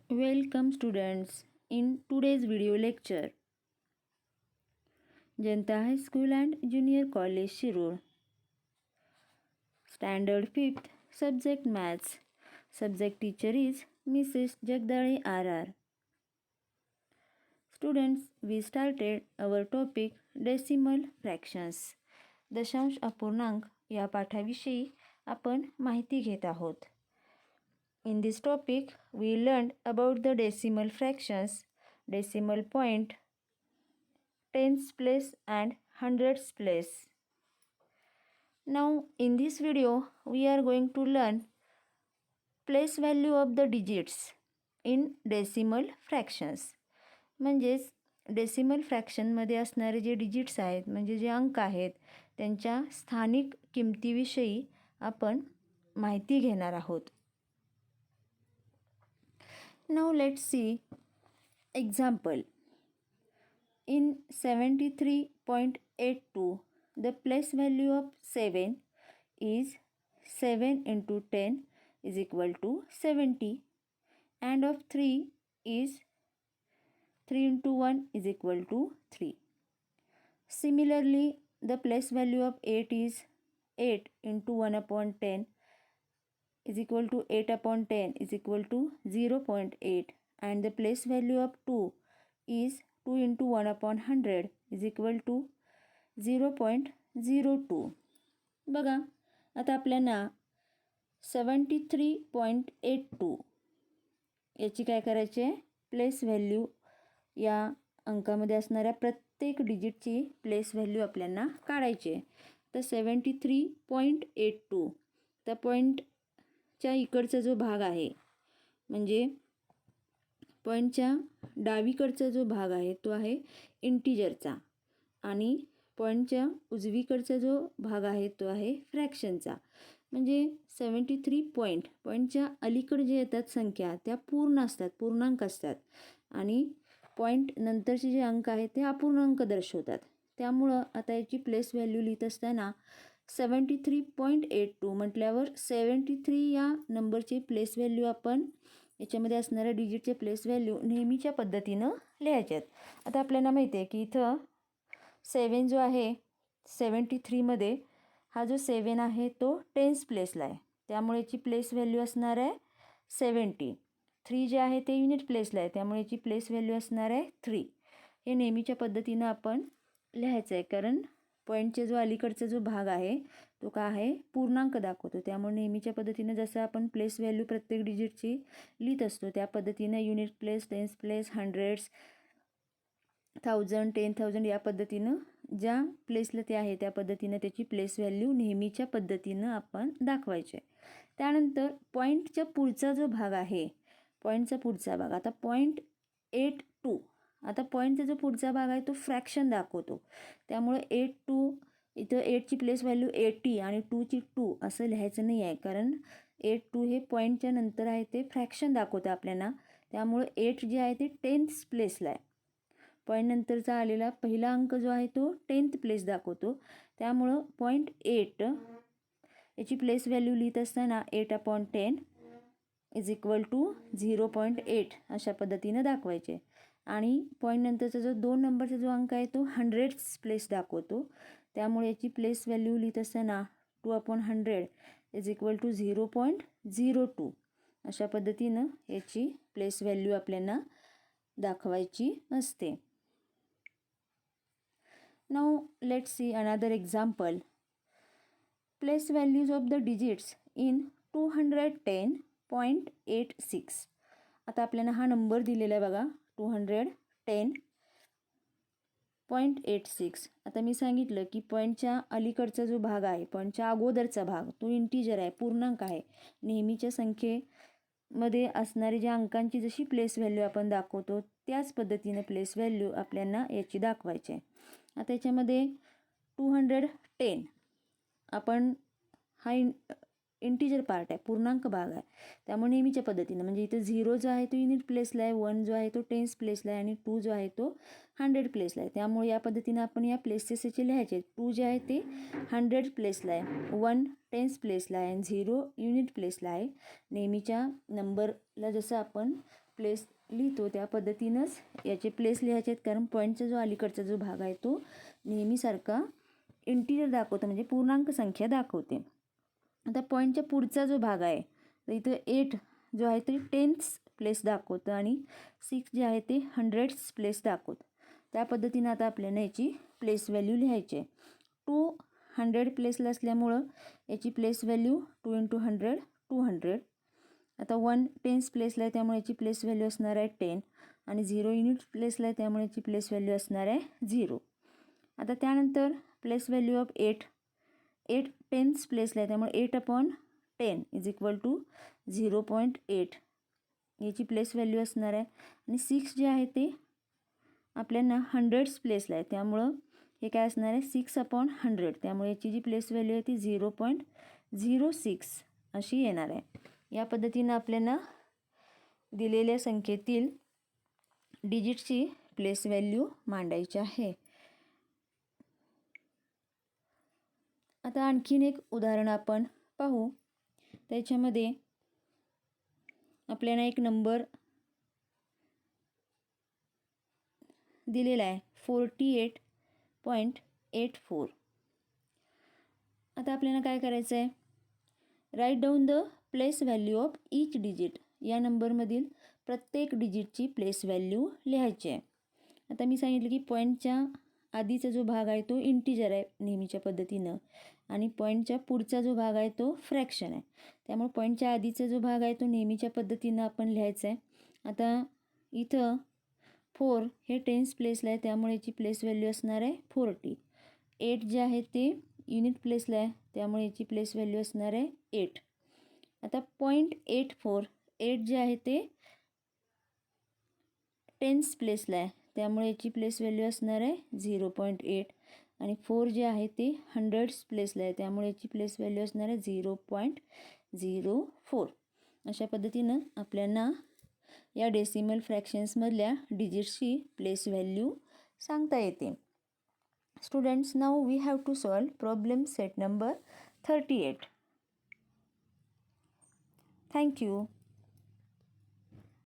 Welcome students in today's video lecture. Janta High School and Junior College Shirur. Standard 5th, Subject Maths. Subject teacher is Mrs. Jagdale RR. Students, we started our topic Decimal Fractions. दशांश अपूर्णांक या पाठाविषयी आपण माहिती घेत आहोत. In this topic, we learned about the decimal fractions, decimal point, tens place and hundreds place. Now, in this video, we are going to learn place value of the digits in decimal fractions. म्हणजेच decimal फ्रॅक्शनमध्ये असणारे जे digits आहेत म्हणजे जे अंक आहेत त्यांच्या स्थानिक किमतीविषयी आपण माहिती घेणार आहोत. Now let's see example. In 73.82, the place value of 7 is 7 into 10 is equal to 70, and of 3 is 3 into 1 is equal to 3. Similarly, the place value of 8 is 8 into 1 upon 10 is equal to 8 upon 10 is equal to 0.8, and the place value of 2 is 2 into 1 upon 100 is equal to 0.02. बघा आता आपल्याला 73.82 याची काय करायची आहे, place value या अंकामध्ये असणाऱ्या प्रत्येक डिजिटची प्लेस व्हॅल्यू आपल्याला काढायची आहे. तर 73.82 तर पॉईंटच्या इकडचा जो भाग आहे म्हणजे पॉईंटच्या डावीकडचा जो भाग आहे तो आहे इंटिजरचा आणि पॉईंटच्या उजवीकडचा जो भाग आहे तो आहे फ्रॅक्शनचा. म्हणजे 73 पॉईंटच्या अलीकडे जे येतात संख्या त्या पूर्ण असतात, पूर्णांक असतात आणि पॉईंट नंतरचे जे अंक आहेत ते अपूर्णांक दर्शवतात. त्यामुळं आता याची प्लेस व्हॅल्यू लिहित असताना 73.82 म्हटल्यावर 73 या नंबरची प्लेस व्हॅल्यू आपण याच्यामध्ये असणाऱ्या डिजिटचे प्लेस व्हॅल्यू नेहमीच्या पद्धतीनं लिहायच्यात. आता आपल्याला माहिती आहे की इथं 7 जो आहे 73मध्ये हा जो 7 आहे तो टेन्स प्लेसला आहे, त्यामुळे याची प्लेस व्हॅल्यू असणार आहे 70. 3 जे आहे ते युनिट प्लेसला आहे, त्यामुळे याची प्लेस व्हॅल्यू असणार आहे 3. हे नेहमीच्या पद्धतीनं आपण लिहायचं आहे, कारण पॉईंटचा जो अलीकडचा जो भाग आहे तो काय आहे, पूर्णांक दाखवतो. त्यामुळे नेहमीच्या पद्धतीनं जसं आपण प्लेस व्हॅल्यू प्रत्येक डिजिटची लिहित असतो त्या पद्धतीनं unit place, tense place, hundreds, 1000, 10,000 या पद्धतीनं ज्या प्लेसला ते आहे त्या पद्धतीनं त्याची प्लेस व्हॅल्यू नेहमीच्या पद्धतीनं आपण दाखवायचे. त्यानंतर पॉईंटच्या पुढचा जो भाग आहे, पॉईंटचा पुढचा भाग, आता 0.82, आता पॉईंटचा जो पुढचा भाग आहे तो फ्रॅक्शन दाखवतो. त्यामुळे 82 इथं 8ची प्लेस व्हॅल्यू 80 आणि 2ची 2 असं लिहायचं नाही आहे, कारण 82 हे पॉईंटच्या नंतर आहे ते फ्रॅक्शन दाखवतं आपल्याला. त्यामुळे 8 जे आहे ते 10th प्लेसला आहे. पॉईंट नंतरचा आलेला पहिला अंक जो आहे तो 10th प्लेस दाखवतो. त्यामुळं 0.8 याची प्लेस व्हॅल्यू लिहित असताना 8 upon 10 इज इक्वल टू 0.8 अशा पद्धतीनं दाखवायचे. आणि पॉईंट नंतरचा जो 2 नंबरचा जो अंक आहे तो 100th प्लेस दाखवतो. त्यामुळे याची प्लेस व्हॅल्यू लिहित असताना 2 upon 100 इज इक्वल टू 0.02 अशा पद्धतीनं याची प्लेस व्हॅल्यू आपल्याला दाखवायची असते. Now let's see another example. Place values of the digits in 210.86. आता आपल्याला हा नंबर दिलेला आहे बघा 210.86. आता मी सांगितलं की पॉईंटच्या अलीकडचा जो भाग आहे, पॉईंटच्या अगोदरचा भाग तो इंटिजर आहे, पूर्णांक आहे. नेहमीच्या संख्येमध्ये असणारी ज्या अंकांची जशी प्लेस व्हॅल्यू आपण दाखवतो त्याच पद्धतीने प्लेस व्हॅल्यू आपल्याला याची दाखवायची आहे. आता याच्यामध्ये 210 आपण हा इंटिजर पार्ट आहे, पूर्णांक भाग आहे. त्यामुळे नेहमीच्या पद्धतीनं म्हणजे इथं 0 जो आहे तो युनिट प्लेसला आहे, 1 जो आहे तो टेन्स प्लेसला आहे आणि 2 जो आहे तो 100 प्लेसला आहे. त्यामुळे या पद्धतीनं आपण या प्लेसेस याचे लिहायचे. 2 जे आहे ते 100 प्लेसला आहे, 1 टेन्स प्लेसला आहे आणि 0 युनिट प्लेसला आहे. नेहमीच्या नंबरला जसं आपण प्लेस लिहितो त्या पद्धतीनंच याचे प्लेस लिहायचे आहेत, कारण पॉईंटचा जो अलीकडचा जो भाग आहे तो नेहमीसारखा इंटिजर दाखवतो, म्हणजे पूर्णांक संख्या दाखवते. आता पॉईंटच्या पुढचा जो भाग आहे तर इथं 8 जो आहे ते 10th प्लेस दाखवतं आणि 6 जे आहे ते 100th प्लेस दाखवतं. त्या पद्धतीनं आता आपल्याला याची प्लेस व्हॅल्यू लिहायची आहे. 200 प्लेसला असल्यामुळं याची प्लेस व्हॅल्यू 2 × 100 200. आता 1 10th प्लेसला आहे त्यामुळे याची प्लेस व्हॅल्यू असणार आहे 10 आणि 0 युनिट प्लेसला आहे त्यामुळे याची प्लेस व्हॅल्यू असणार आहे 0. आता त्यानंतर प्लेस व्हॅल्यू ऑफ 8 10th प्लेसला आहे त्यामुळे 8/10 = 0.8 याची प्लेस व्हॅल्यू असणार आहे. आणि 6 जे आहे ते आपल्याला 100th प्लेसला आहे त्यामुळं हे काय असणार आहे 6/100, त्यामुळे याची जी प्लेस व्हॅल्यू आहे ती 0.06 अशी येणार आहे. या पद्धतीनं आपल्याला दिलेल्या संख्येतील डिजिटची प्लेस व्हॅल्यू मांडायची आहे. आता आणखीन एक उदाहरण आपण पाहू. त्याच्यामध्ये आपल्याला एक नंबर दिलेला आहे 48.84. आता आपल्याला काय करायचं आहे, write down the place value of each digit. या नंबरमधील प्रत्येक डिजिटची प्लेस व्हॅल्यू लिहायची आहे. आता मी सांगितलं की पॉईंटच्या आधीचा जो भाग आहे तो इंटिजर आहे नेहमीच्या पद्धतीनं आणि पॉईंटच्या पुढचा जो भाग आहे तो फ्रॅक्शन आहे. त्यामुळे पॉईंटच्या आधीचा जो भाग आहे तो नेहमीच्या पद्धतीनं आपण लिहायचा आहे. आता इथं 4 हे 10th प्लेसला आहे त्यामुळे याची प्लेस व्हॅल्यू असणार आहे 40. 8 जे आहे ते युनिट प्लेसला आहे त्यामुळे याची प्लेस व्हॅल्यू असणार आहे 8. आता 0.84 8 जे आहे ते 10th प्लेसला आहे त्यामुळे याची प्लेस व्हॅल्यू असणार आहे 0.8 आणि 4 जे आहे ते 100th प्लेसला आहे त्यामुळे याची प्लेस व्हॅल्यू असणार आहे 0.04. अशा पद्धतीनं आपल्याला या डेसिमल फ्रॅक्शन्समधल्या डिजिट्सची प्लेस व्हॅल्यू सांगता येते. Students, now we have to solve problem set number 38. Thank you.